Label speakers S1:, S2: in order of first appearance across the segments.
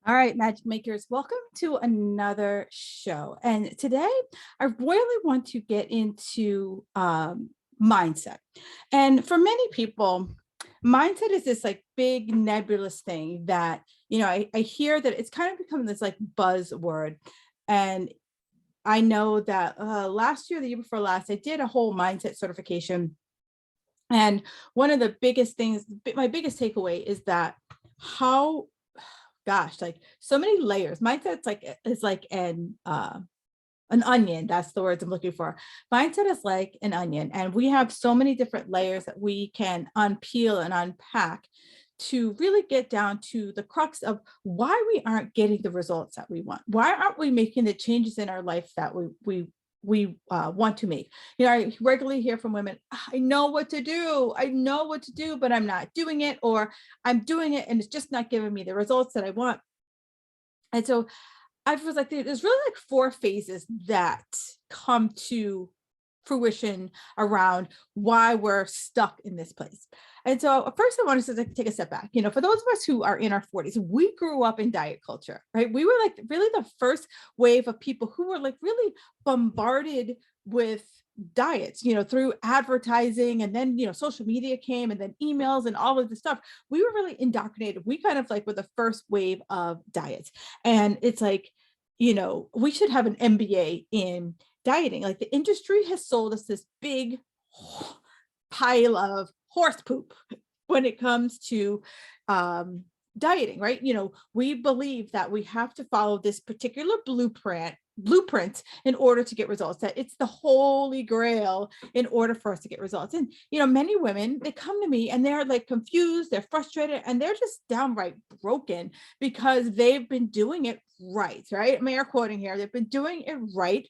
S1: All right, magic makers, welcome to another show. And today I really want to get into mindset. And for many people, mindset is this like big nebulous thing that, I hear that it's kind of become this like buzzword. And I know that last year, the year before last, I did a whole mindset certification. And one of the biggest things, my biggest takeaway is that how gosh, like so many layers. Mindset's like is like an onion. That's the words I'm looking for. Mindset is like an onion, and we have so many different layers that we can unpeel and unpack to really get down to the crux of why we aren't getting the results that we want. Why aren't we making the changes in our life that we want to make? I regularly hear from women, I know what to do. I know what to do, but I'm not doing it, or I'm doing it and it's just not giving me the results that I want. And so I was like, there's really like four phases that come to fruition around why we're stuck in this place. And so first I wanted to take a step back. For those of us who are in our 40s, we grew up in diet culture, right? We were like really the first wave of people who were like really bombarded with diets, through advertising, and then, social media came, and then emails and all of this stuff. We were really indoctrinated. We kind of like were the first wave of diets. And it's like, we should have an MBA in dieting. Like the industry has sold us this big pile of horse poop when it comes to dieting, right? We believe that we have to follow this particular blueprint in order to get results, that it's the holy grail in order for us to get results. And many women, they come to me and they're like confused, they're frustrated, and they're just downright broken because they've been doing it right. I'm air quoting here, they've been doing it right,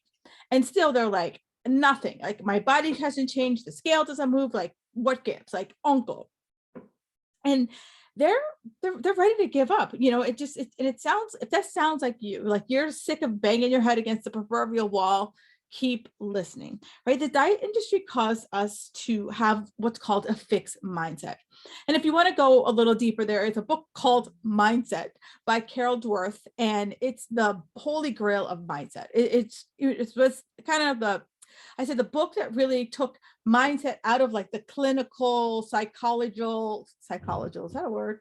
S1: and still they're like, nothing, like my body hasn't changed, the scale doesn't move, like what gives, like uncle. And they're ready to give up. It sounds, if that sounds like you're sick of banging your head against the proverbial wall, keep listening, right? The diet industry caused us to have what's called a fixed mindset. And if you want to go a little deeper, there is a book called Mindset by Carol Dworth, and it's the holy grail of mindset. It was kind of the book that really took mindset out of like the clinical psychological, is that a word?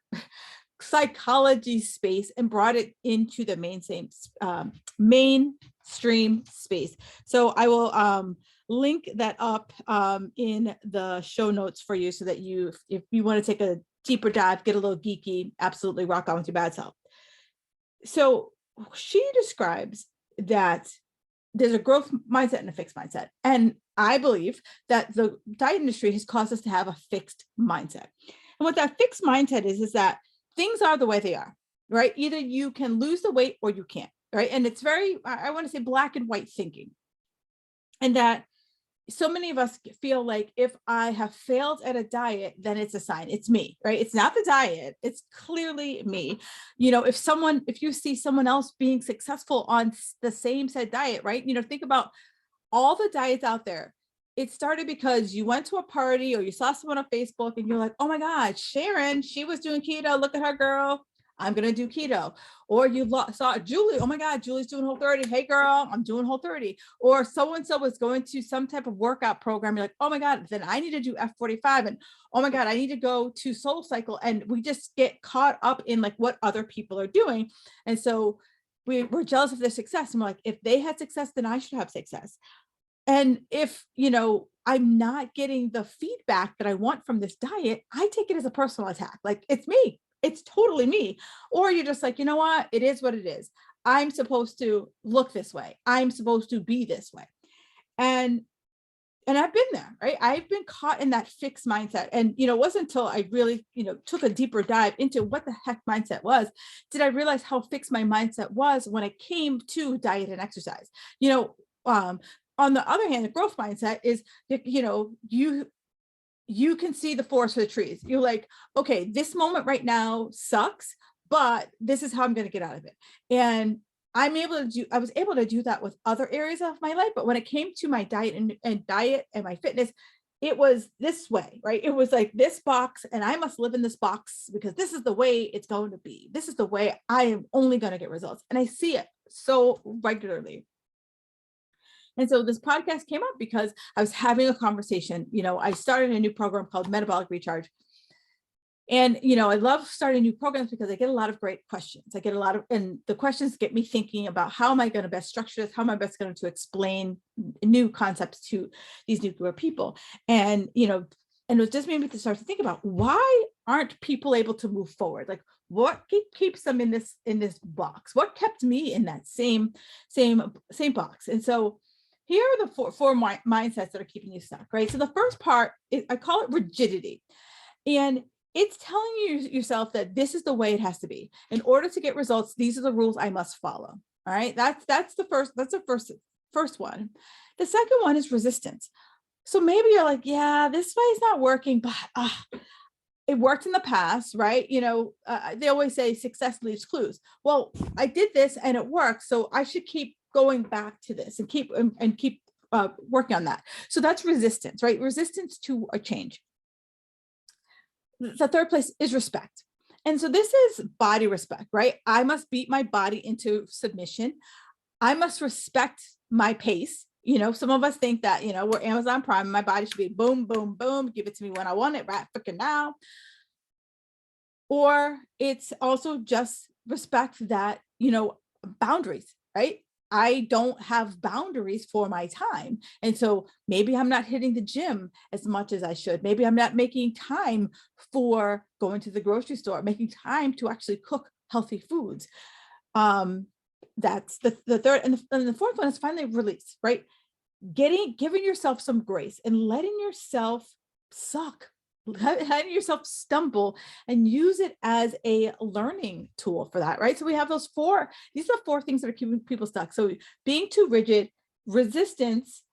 S1: Psychology space, and brought it into the mainstream space. So I will link that up in the show notes for you, so that if you want to take a deeper dive, get a little geeky, absolutely rock on with your bad self. So she describes that there's a growth mindset and a fixed mindset. And I believe that the diet industry has caused us to have a fixed mindset. And what that fixed mindset is that things are the way they are, right? Either you can lose the weight or you can't, right? And it's very, I want to say, black and white thinking. And that so many of us feel like if I have failed at a diet, then it's a sign, it's me, right? It's not the diet, it's clearly me. If you see someone else being successful on the same said diet, right? Think about all the diets out there. It started because you went to a party or you saw someone on Facebook and you're like, oh my God, Sharon, she was doing keto. Look at her, girl. I'm going to do keto. Or you saw Julie. Oh my God, Julie's doing Whole30. Hey girl, I'm doing Whole30. Or so-and-so was going to some type of workout program. You're like, oh my God, then I need to do F45. And oh my God, I need to go to Soul Cycle. And we just get caught up in like what other people are doing. And so we're jealous of their success. And we're like, if they had success, then I should have success. And if, I'm not getting the feedback that I want from this diet, I take it as a personal attack. Like it's me. It's totally me. Or you're just like, you know what? It is what it is. I'm supposed to look this way. I'm supposed to be this way. And I've been there, right? I've been caught in that fixed mindset. And, it wasn't until I really, took a deeper dive into what the heck mindset was, did I realize how fixed my mindset was when it came to diet and exercise. On the other hand, the growth mindset is, you can see the forest for the trees. You're like, okay, this moment right now sucks, but this is how I'm going to get out of it. And I was able to do that with other areas of my life. But when it came to my diet and my fitness, it was this way, right? It was like this box, and I must live in this box because this is the way it's going to be. This is the way I am only going to get results. And I see it so regularly. And so this podcast came up because I was having a conversation. I started a new program called Metabolic Recharge. And, I love starting new programs because I get a lot of great questions. And the questions get me thinking about how am I going to best structure this? How am I best going to explain new concepts to these new group of people? And, and it just made me to start to think about why aren't people able to move forward? Like what keeps them in this box? What kept me in that same box? And so here are the four mindsets that are keeping you stuck, right? So the first part is, I call it rigidity. And it's telling yourself that this is the way it has to be. In order to get results, these are the rules I must follow. All right. That's the first one. The second one is resistance. So maybe you're like, yeah, this way is not working, but it worked in the past, right? They always say success leaves clues. Well, I did this and it worked, so I should keep going back to this and keep working on that. So that's resistance, right? Resistance to a change. The third place is respect. And so this is body respect, right? I must beat my body into submission. I must respect my pace. Some of us think that, we're Amazon Prime, my body should be boom, boom, boom, give it to me when I want it right freaking now. Or it's also just respect that, boundaries, right? I don't have boundaries for my time. And so maybe I'm not hitting the gym as much as I should. Maybe I'm not making time for going to the grocery store, making time to actually cook healthy foods. That's the third. And the fourth one is finally release, right? Giving yourself some grace and letting yourself suck, letting yourself stumble, and use it as a learning tool for that, right? So we have these are the four things that are keeping people stuck. So being too rigid, resistance,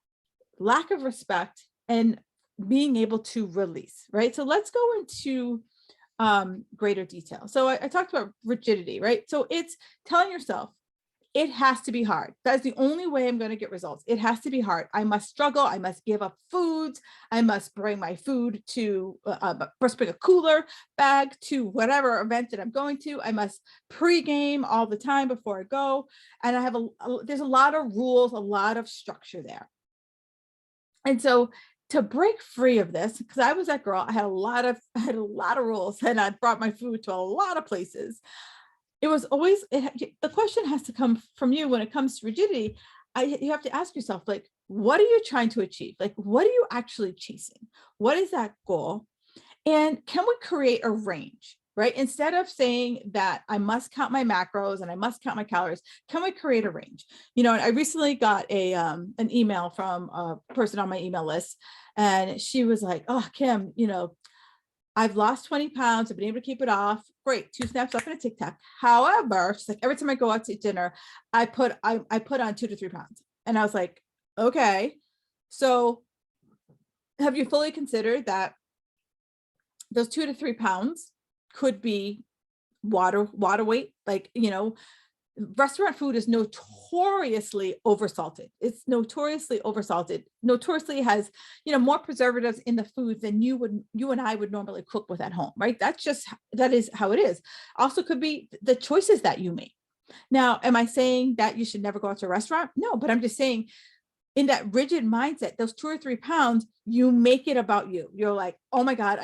S1: lack of respect, and being able to release, right? So let's go into greater detail. So I talked about rigidity, right? So it's telling yourself, it has to be hard. That's the only way I'm going to get results. It has to be hard. I must struggle. I must give up foods. I must bring my food to, first bring a cooler bag to whatever event that I'm going to. I must pregame all the time before I go. And I have there's a lot of rules, a lot of structure there. And so to break free of this, because I was that girl, I had a lot of rules, and I brought my food to a lot of places. It was always, the question has to come from you when it comes to rigidity. You have to ask yourself, like, what are you trying to achieve? Like, what are you actually chasing? What is that goal? And can we create a range, right? Instead of saying that I must count my macros and I must count my calories, can we create a range? And I recently got an email from a person on my email list, and she was like, oh, Kim, I've lost 20 pounds. I've been able to keep it off. Great. 2 snaps up in a Tic Tac. However, she's like, every time I go out to dinner, I put on 2 to 3 pounds. And I was like, okay. So have you fully considered that those 2 to 3 pounds could be water weight? Like, restaurant food is notoriously oversalted. It's notoriously oversalted. Notoriously has, more preservatives in the food than you and I would normally cook with at home, right? That is how it is. Also could be the choices that you make. Now, am I saying that you should never go out to a restaurant? No, but I'm just saying, in that rigid mindset, those 2 or 3 pounds, you make it about you. You're like, oh my God,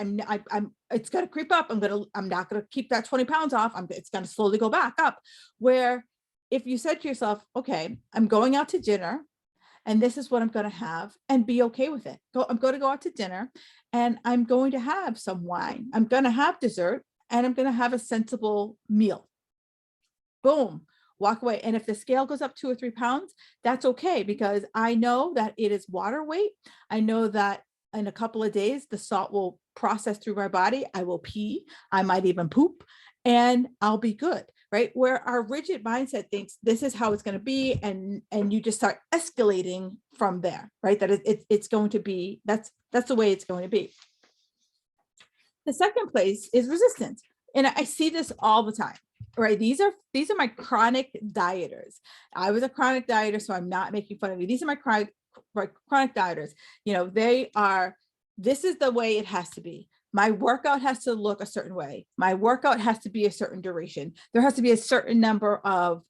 S1: it's going to creep up. I'm not going to keep that 20 pounds off. It's going to slowly go back up. Where if you said to yourself, okay, I'm going out to dinner and this is what I'm going to have, and be okay with it. I'm going to go out to dinner and I'm going to have some wine. I'm going to have dessert and I'm going to have a sensible meal. Boom. Walk away. And if the scale goes up 2 or 3 pounds, that's okay, because I know that it is water weight. I know that in a couple of days, the salt will process through my body. I will pee. I might even poop, and I'll be good, right? Where our rigid mindset thinks this is how it's going to be. And you just start escalating from there, right? That it's going to be, that's the way it's going to be. The second place is resistance. And I see this all the time. Right. These are my chronic dieters. I was a chronic dieter, so I'm not making fun of you. These are my chronic dieters. They are this is the way it has to be. My workout has to look a certain way. My workout has to be a certain duration. There has to be a certain number of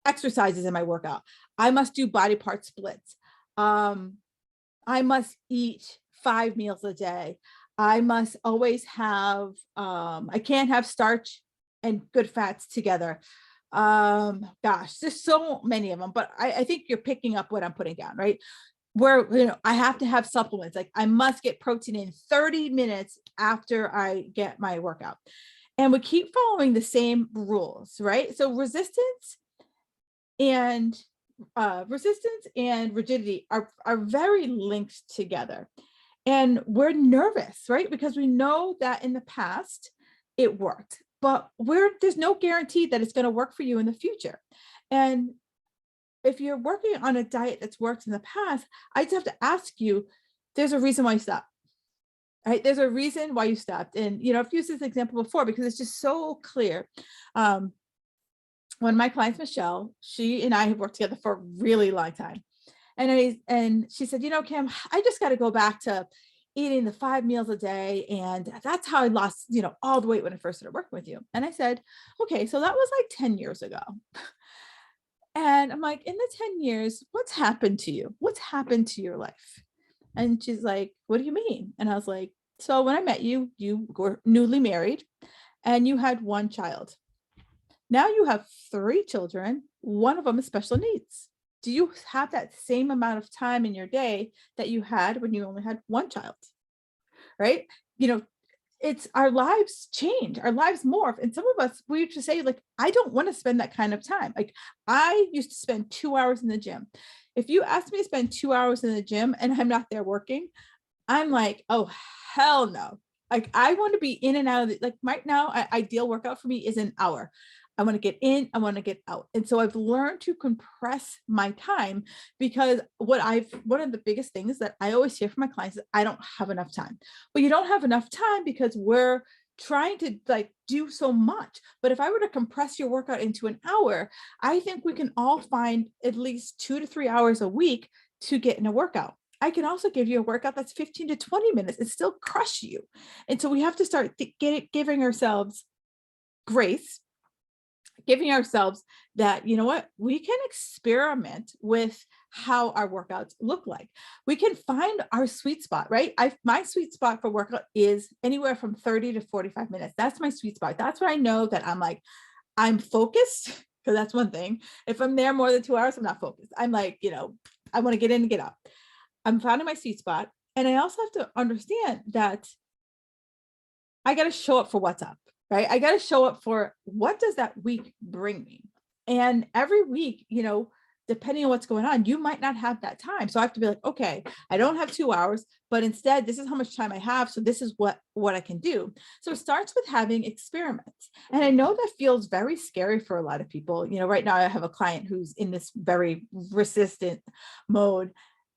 S1: exercises in my workout. I must do body part splits. I must eat 5 meals a day. I must always have, I can't have starch and good fats together. Gosh, there's so many of them, but I think you're picking up what I'm putting down, right? Where, I have to have supplements. Like I must get protein in 30 minutes after I get my workout. And we keep following the same rules, right? So and resistance and rigidity are very linked together. And we're nervous, right? Because we know that in the past it worked, but there's no guarantee that it's going to work for you in the future. And if you're working on a diet that's worked in the past, I just have to ask you, there's a reason why you stopped, right? There's a reason why you stopped. And, I've used this example before because it's just so clear. One of my clients, Michelle, she and I have worked together for a really long time. And she said, Kim, I just got to go back to eating the 5 meals a day. And that's how I lost, all the weight when I first started working with you. And I said, okay, so that was like 10 years ago. And I'm like, in the 10 years, what's happened to you? What's happened to your life? And she's like, what do you mean? And I was like, so when I met you, you were newly married and you had one child. Now you have 3 children. One of them is special needs. Do you have that same amount of time in your day that you had when you only had one child? Right? It's our lives change, our lives morph. And some of us, we used to say, like, I don't want to spend that kind of time. Like I used to spend 2 hours in the gym. If you ask me to spend 2 hours in the gym and I'm not there working, I'm like, oh, hell no. Like I want to be in and out of it. Like right now, ideal workout for me is an hour. I want to get in, I want to get out. And so I've learned to compress my time because one of the biggest things that I always hear from my clients is I don't have enough time. Well, you don't have enough time because we're trying to like do so much. But if I were to compress your workout into an hour, I think we can all find at least 2 to 3 hours a week to get in a workout. I can also give you a workout that's 15 to 20 minutes and still crush you. And so we have to start giving ourselves grace, giving ourselves that, we can experiment with how our workouts look like. We can find our sweet spot, right? My sweet spot for workout is anywhere from 30 to 45 minutes. That's my sweet spot. That's where I know that I'm focused, because that's one thing. If I'm there more than 2 hours, I'm not focused. I'm like, I want to get in and get out. I'm finding my sweet spot. And I also have to understand that I got to show up for what's up, right? I got to show up for what does that week bring me? And every week, depending on what's going on, you might not have that time. So I have to be like, okay, I don't have 2 hours, but instead this is how much time I have. So this is what I can do. So it starts with having experiments. And I know that feels very scary for a lot of people. Right now I have a client who's in this very resistant mode.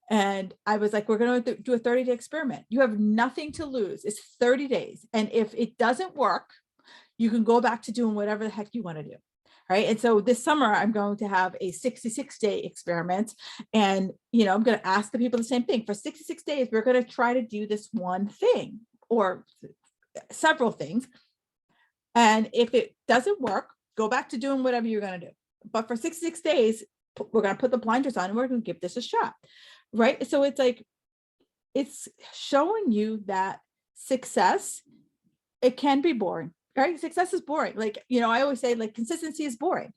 S1: And I was like, we're going to do a 30-day experiment. You have nothing to lose. It's 30 days. And if it doesn't work, you can go back to doing whatever the heck you want to do. Right. And so this summer, I'm going to have a 66-day experiment. And, I'm going to ask the people the same thing. For 66 days, we're going to try to do this one thing or several things. And if it doesn't work, go back to doing whatever you're going to do. But for 66 days, we're going to put the blinders on and we're going to give this a shot. Right. So it's like, it's showing you that success, it can be boring, right? Success is boring. Like, I always say like consistency is boring.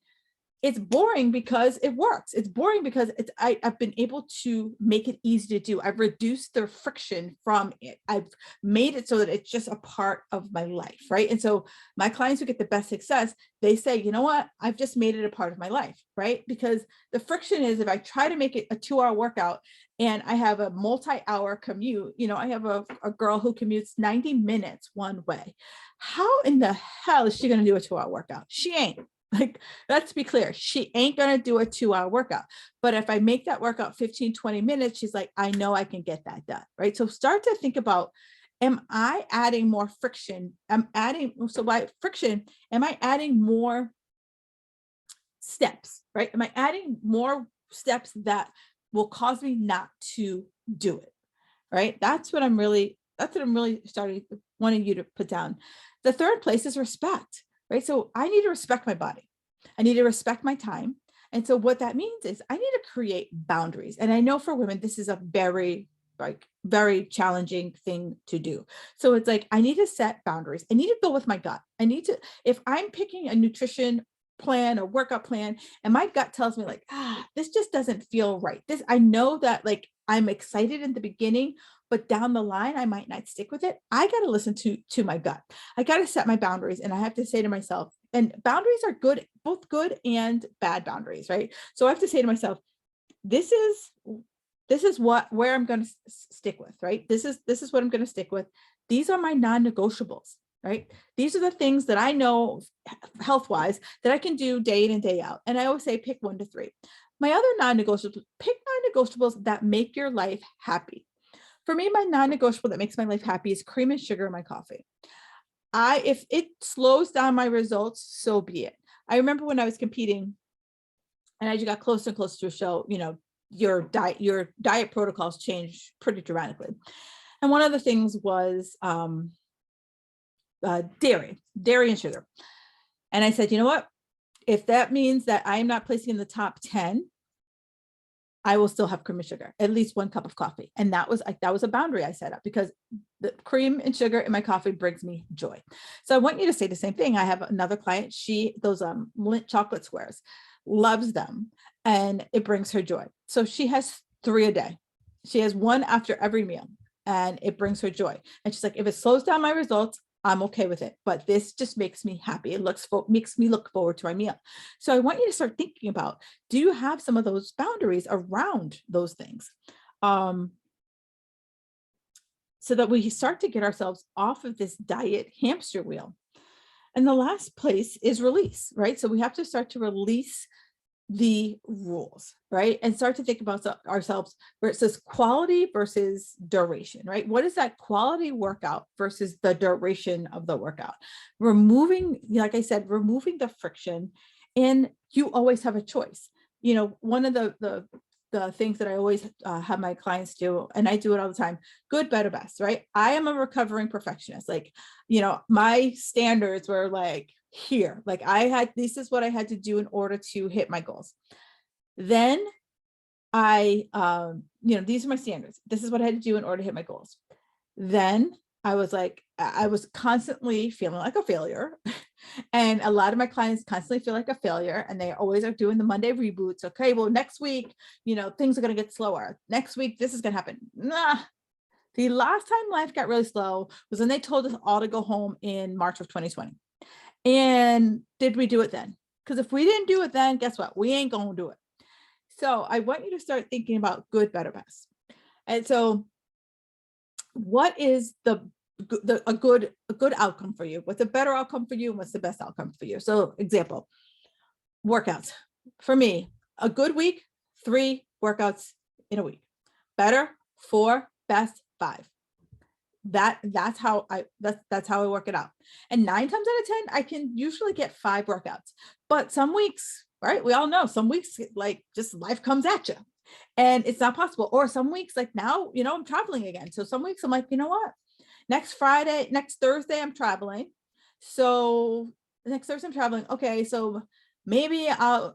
S1: It's boring because it works. It's boring because I've been able to make it easy to do. I've reduced the friction from it. I've made it so that it's just a part of my life, right? And so my clients who get the best success, they say, you know what? I've just made it a part of my life, right? Because the friction is if I try to make it a 2-hour workout and I have a multi-hour commute, I have a girl who commutes 90 minutes one way. How in the hell is she going to do a 2-hour workout? She ain't. Like, let's be clear, she ain't going to do a 2-hour workout. But if I make that workout 15, 20 minutes, she's like, I know I can get that done. Right. So start to think about, am I adding more friction? So by friction, am I adding more steps? Right. Am I adding more steps that will cause me not to do it? right? That's what I'm really starting wanting you to put down. The third place is respect, right? So I need to respect my body. I need to respect my time. And so what that means is I need to create boundaries. And I know for women, this is a very challenging thing to do. So it's like, I need to set boundaries. I need to go with my gut. I need to, if I'm picking a nutrition plan or workout plan and my gut tells me like, this just doesn't feel right. I know that like I'm excited in the beginning, but down the line, I might not stick with it. I got to listen to my gut. I got to set my boundaries. And I have to say to myself, and boundaries are good, both good and bad boundaries, right? So I have to say to myself, this is where I'm going to stick with, right? This is what I'm going to stick with. These are my non-negotiables, right? These are the things that I know health-wise that I can do day in and day out. And I always say, pick 1 to 3. My other non-negotiables, pick non-negotiables that make your life happy. For me, my non-negotiable that makes my life happy is cream and sugar in my coffee. If it slows down my results, so be it. I remember when I was competing and as you got closer and closer to a show, your diet protocols change pretty dramatically. And one of the things was dairy and sugar. And I said, you know what? If that means that I'm not placing in the top 10, I will still have cream and sugar, at least 1 cup of coffee. And that was a boundary I set up because the cream and sugar in my coffee brings me joy. So I want you to say the same thing. I have another client, those Lindt chocolate squares, loves them and it brings her joy. So she has 3 a day. She has 1 after every meal and it brings her joy. And she's like, if it slows down my results, I'm okay with it, but this just makes me happy. It makes me look forward to my meal. So I want you to start thinking about, do you have some of those boundaries around those things? So that we start to get ourselves off of this diet hamster wheel. And the last place is release, right? So we have to start to release the rules, right? And start to think about ourselves where it says quality versus duration, right? What is that quality workout versus the duration of the workout? Removing, like I said, removing the friction, and you always have a choice. One of the things that I always have my clients do, and I do it all the time, good, better, best, right? I am a recovering perfectionist. Like, my standards were like, here, like this is what I had to do in order to hit my goals. Then these are my standards. This is what I had to do in order to hit my goals. Then I was constantly feeling like a failure. And a lot of my clients constantly feel like a failure and they always are doing the Monday reboots. Okay, well, next week, things are going to get slower. Next week, this is going to happen. Nah. The last time life got really slow was when they told us all to go home in March of 2020. And did we do it then? Because if we didn't do it then, guess what? We ain't going to do it. So I want you to start thinking about good, better, best. And so what is a good outcome for you? What's a better outcome for you? And what's the best outcome for you? So example, workouts. For me, a good week, 3 workouts in a week. Better, 4, best, 5. That's how I work it out. And 9 times out of 10, I can usually get 5 workouts. But some weeks, right? We all know some weeks, like just life comes at you and it's not possible. Or some weeks like now, I'm traveling again. So some weeks I'm like, you know what? Next Thursday, I'm traveling. So next Thursday I'm traveling. Okay. So maybe I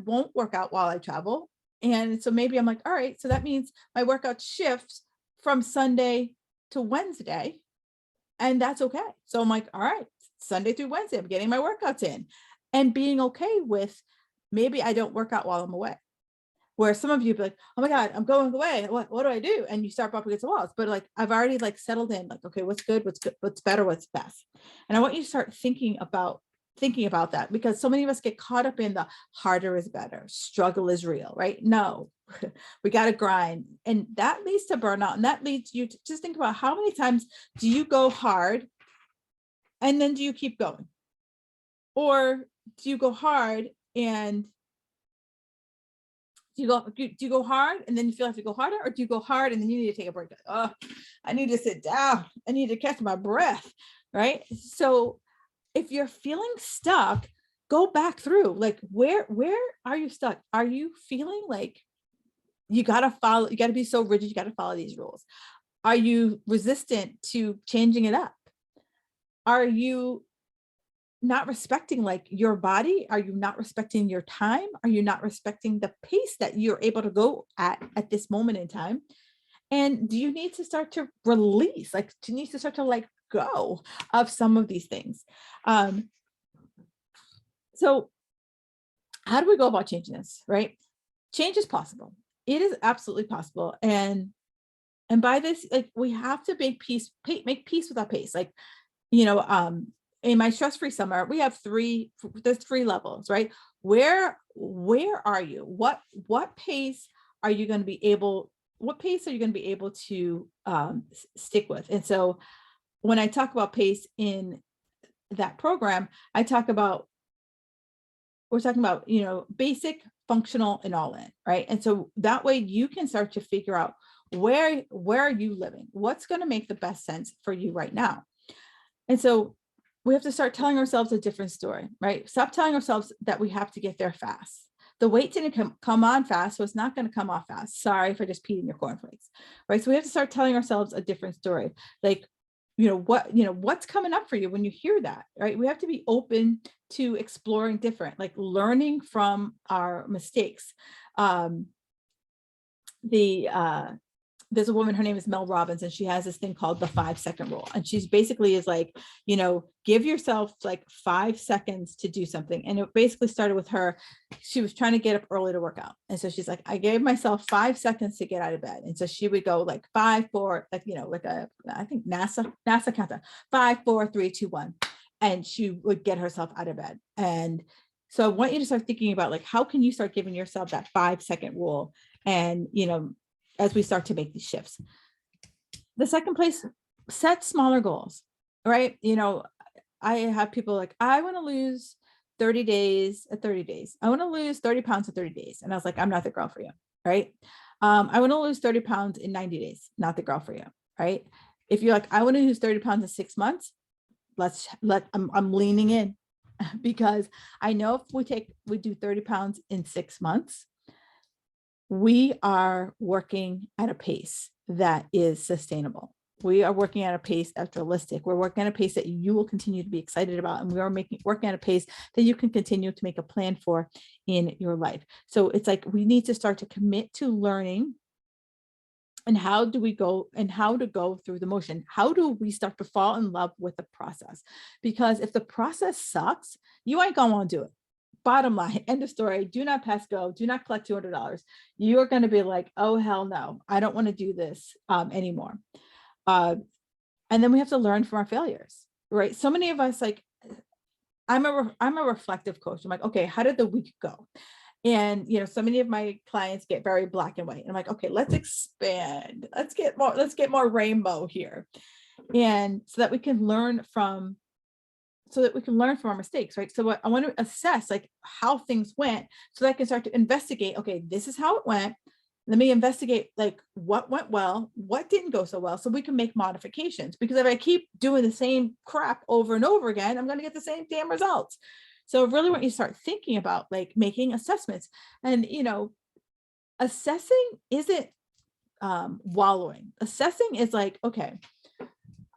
S1: won't work out while I travel. And so maybe I'm like, all right, so that means my workout shifts from Sunday to Wednesday, and that's okay. So I'm like, all right, Sunday through Wednesday, I'm getting my workouts in and being okay with maybe I don't work out while I'm away. Where some of you be like, oh my God, I'm going away. What do I do? And you start up against the walls. But like, I've already like settled in, like, okay, what's good, what's better, what's best. And I want you to start thinking about that, because so many of us get caught up in the harder is better, struggle is real, right? No, we got to grind. And that leads to burnout. And that leads you to just think about how many times do you go hard and then do you keep going? Or do you go hard and do you go hard and then you feel like you go harder, or do you go hard and then you need to take a break? Oh, I need to sit down. I need to catch my breath, right? So if you're feeling stuck, go back through, like, where are you stuck? Are you feeling like you got to follow, you got to be so rigid, you got to follow these rules. Are you resistant to changing it up? Are you not respecting like your body? Are you not respecting your time? Are you not respecting the pace that you're able to go at this moment in time? And do you need to start to release, like, do you need to start to let go of some of these things? So how do we go about changing this, right? Change is possible. It is absolutely possible. And by this, like, we have to make peace with our pace. Like, you know, in my stress-free summer, we have there's three levels, right? Where are you? What pace are you going to be able, what pace are you going to be able to stick with? And so when I talk about pace in that program, we're talking about, you know, basic, functional, and all in, right? And so that way you can start to figure out where are you living? What's going to make the best sense for you right now? And so we have to start telling ourselves a different story, right? Stop telling ourselves that we have to get there fast. The weight didn't come on fast, so it's not going to come off fast. Sorry if I just peed in your cornflakes, right? So we have to start telling ourselves a different story. Like, what's coming up for you when you hear that, right? We have to be open to exploring different, like learning from our mistakes. There's a woman, her name is Mel Robbins, and she has this thing called the 5-second rule. And she's basically is like, give yourself like 5 seconds to do something. And it basically started with her. She was trying to get up early to work out. And so she's like, I gave myself 5 seconds to get out of bed. And so she would go like 5, 4, like, I think NASA countdown, 5, 4, 3, 2, 1. And she would get herself out of bed. And so I want you to start thinking about like, how can you start giving yourself that 5-second rule? And, as we start to make these shifts. The second place, set smaller goals, right? I have people like, I want to lose 30 days at 30 days. I want to lose 30 pounds in 30 days. And I was like, I'm not the girl for you, right? I want to lose 30 pounds in 90 days, not the girl for you, right? If you're like, I want to lose 30 pounds in 6 months, I'm leaning in because I know if we do 30 pounds in 6 months, we are working at a pace that is sustainable. We are working at a pace that's realistic. We're working at a pace that you will continue to be excited about. And we are working at a pace that you can continue to make a plan for in your life. So it's like, we need to start to commit to learning. And how to go through the motion? How do we start to fall in love with the process? Because if the process sucks, you ain't gonna want to do it. Bottom line, end of story. Do not pass go. Do not collect $200. You're going to be like, oh, hell no, I don't want to do this anymore. And then we have to learn from our failures, right? So many of us, like, I'm a reflective coach. I'm like, okay, how did the week go? And, so many of my clients get very black and white. And I'm like, okay, let's expand. Let's get more rainbow here. And so that we can learn from our mistakes, right? So I want to assess like how things went so that I can start to investigate, okay, this is how it went. Let me investigate like what went well, what didn't go so well, so we can make modifications. Because if I keep doing the same crap over and over again, I'm going to get the same damn results. So I really want you to start thinking about like making assessments. And, assessing isn't wallowing. Assessing is like, okay,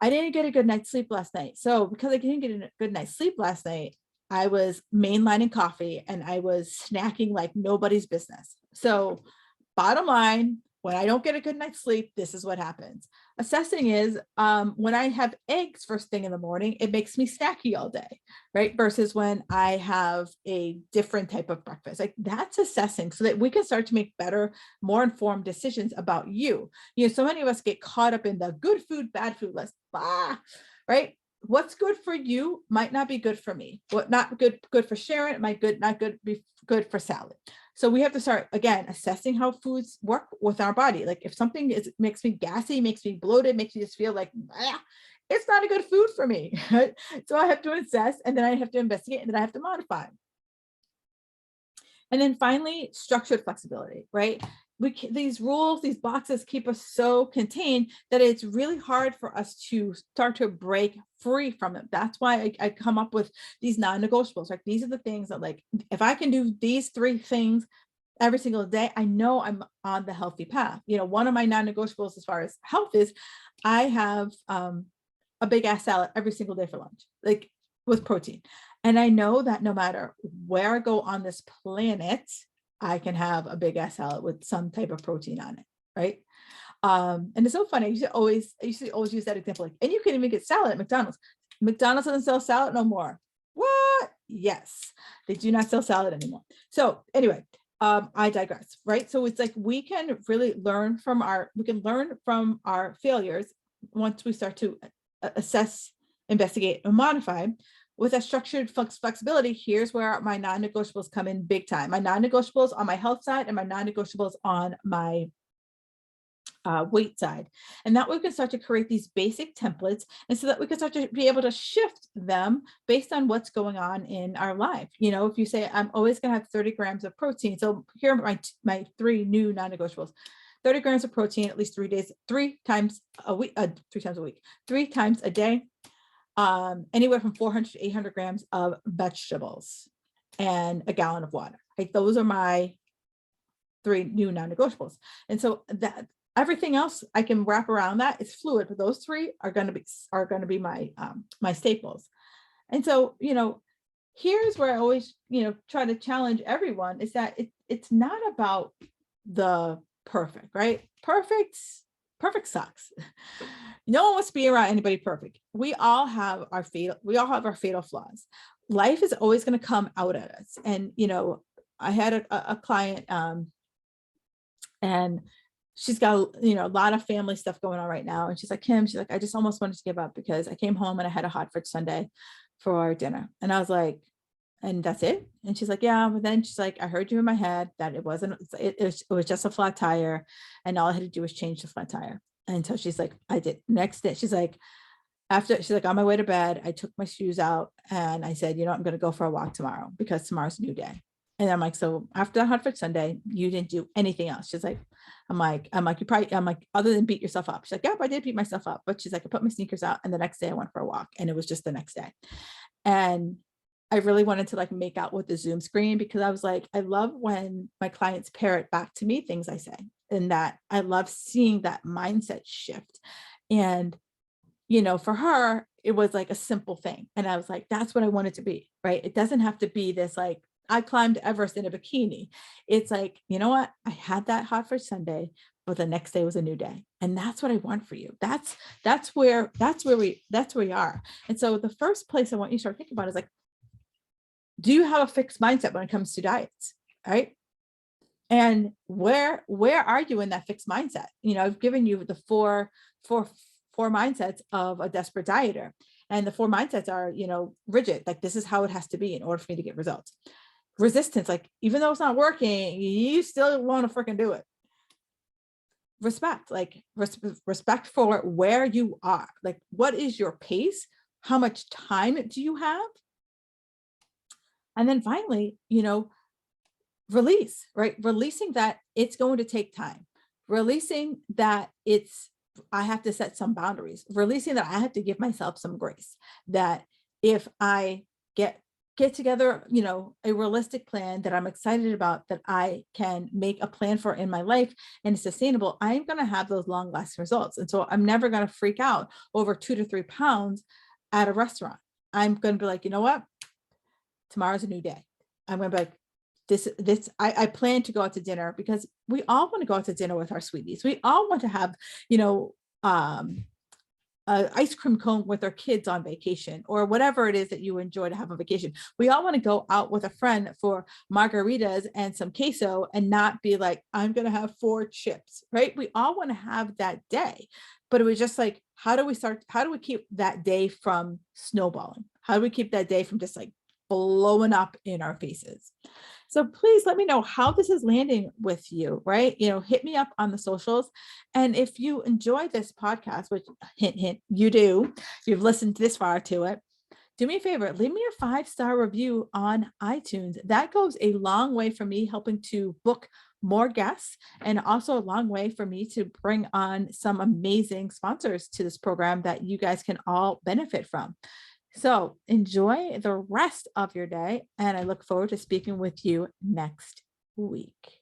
S1: I didn't get a good night's sleep last night. So because I didn't get a good night's sleep last night, I was mainlining coffee and I was snacking like nobody's business. So bottom line, when I don't get a good night's sleep, this is what happens. Assessing is when I have eggs first thing in the morning, it makes me snacky all day, right? Versus when I have a different type of breakfast. Like, that's assessing so that we can start to make better, more informed decisions about you. So many of us get caught up in the good food, bad food list, right? What's good for you might not be good for me. What not good for Sharon, it might not be good for Sally. So we have to start, again, assessing how foods work with our body. Like if something makes me gassy, makes me bloated, makes me just feel like, it's not a good food for me. Right? So I have to assess, and then I have to investigate, and then I have to modify. And then finally, structured flexibility, right? These rules, these boxes keep us so contained that it's really hard for us to start to break free from them. That's why I come up with these non-negotiables. Like, these are the things that, like, if I can do these 3 things, every single day, I know I'm on the healthy path. One of my non-negotiables as far as health is I have a big ass salad every single day for lunch, like with protein. And I know that no matter where I go on this planet, I can have a big ass salad with some type of protein on it. Right. And it's so funny. I used to always use that example. Like, and you can even get salad at McDonald's. McDonald's doesn't sell salad no more. What? Yes, they do not sell salad anymore. So anyway, I digress, right? So it's like we can really learn from our failures once we start to assess, investigate, and modify. With a structured flexibility, here's where my non-negotiables come in big time. My non-negotiables on my health side and my non-negotiables on my weight side. And that way we can start to create these basic templates, and so that we can start to be able to shift them based on what's going on in our life. If you say, I'm always going to have 30 grams of protein. So here are my 3 new non-negotiables. 30 grams of protein at least 3 times a week, 3 times a day, anywhere from 400 to 800 grams of vegetables, and a gallon of water. Right? Those are my 3 new non-negotiables. And so that everything else I can wrap around that. It's fluid, but those 3 are going to be my my staples. And so, here's where I always, try to challenge everyone is that it's not about the perfect, right? Perfect sucks. No one wants to be around anybody perfect. We all have our fatal flaws. Life is always going to come out at us. And, I had a client, and she's got, a lot of family stuff going on right now. And she's like, Kim, I just almost wanted to give up because I came home and I had a hot fudge sundae for dinner. And I was like, and that's it? And she's like, yeah. But then she's like, I heard you in my head that it was just a flat tire. And all I had to do was change the flat tire. And so she's like, I did. Next day, she's like, on my way to bed, I took my shoes out and I said, I'm going to go for a walk tomorrow because tomorrow's a new day. And I'm like, so after the hot fudge sundae, you didn't do anything else. She's like, I'm like, other than beat yourself up. She's like, yep, I did beat myself up. But she's like, I put my sneakers out and the next day I went for a walk, and it was just the next day. And I really wanted to make out with the Zoom screen, because I was like, I love when my clients parrot back to me things I say, and that I love seeing that mindset shift. And, for her, it was like a simple thing. And I was like, that's what I want it to be, right? It doesn't have to be this I climbed Everest in a bikini. It's like, you know what? I had that hot fudge sundae, but the next day was a new day. And that's what I want for you. That's where we are. And so the first place I want you to start thinking about is do you have a fixed mindset when it comes to diets? Right? And where are you in that fixed mindset? I've given you the four mindsets of a desperate dieter. And the 4 mindsets are, rigid, this is how it has to be in order for me to get results. Resistance, even though it's not working, you still want to freaking do it. Respect, respect for where you are. What is your pace? How much time do you have? And then finally, release, right? Releasing that it's going to take time. Releasing that I have to set some boundaries. Releasing that I have to give myself some grace. That if I get together, a realistic plan that I'm excited about, that I can make a plan for in my life and it's sustainable, I'm going to have those long lasting results. And so I'm never going to freak out over 2 to 3 pounds at a restaurant. I'm going to be like, you know what? Tomorrow's a new day. I'm going to be like, I plan to go out to dinner, because we all want to go out to dinner with our sweeties. We all want to have, ice cream cone with our kids on vacation, or whatever it is that you enjoy to have on vacation. We all want to go out with a friend for margaritas and some queso and not be like, I'm going to have 4 chips, right? We all want to have that day, but it was just how do we keep that day from snowballing? How do we keep that day from just blowing up in our faces? So please let me know how this is landing with you, right? Hit me up on the socials. And if you enjoy this podcast, which hint, hint, you do, if you've listened this far to it, do me a favor, leave me a 5-star review on iTunes. That goes a long way for me helping to book more guests, and also a long way for me to bring on some amazing sponsors to this program that you guys can all benefit from. So enjoy the rest of your day, and I look forward to speaking with you next week.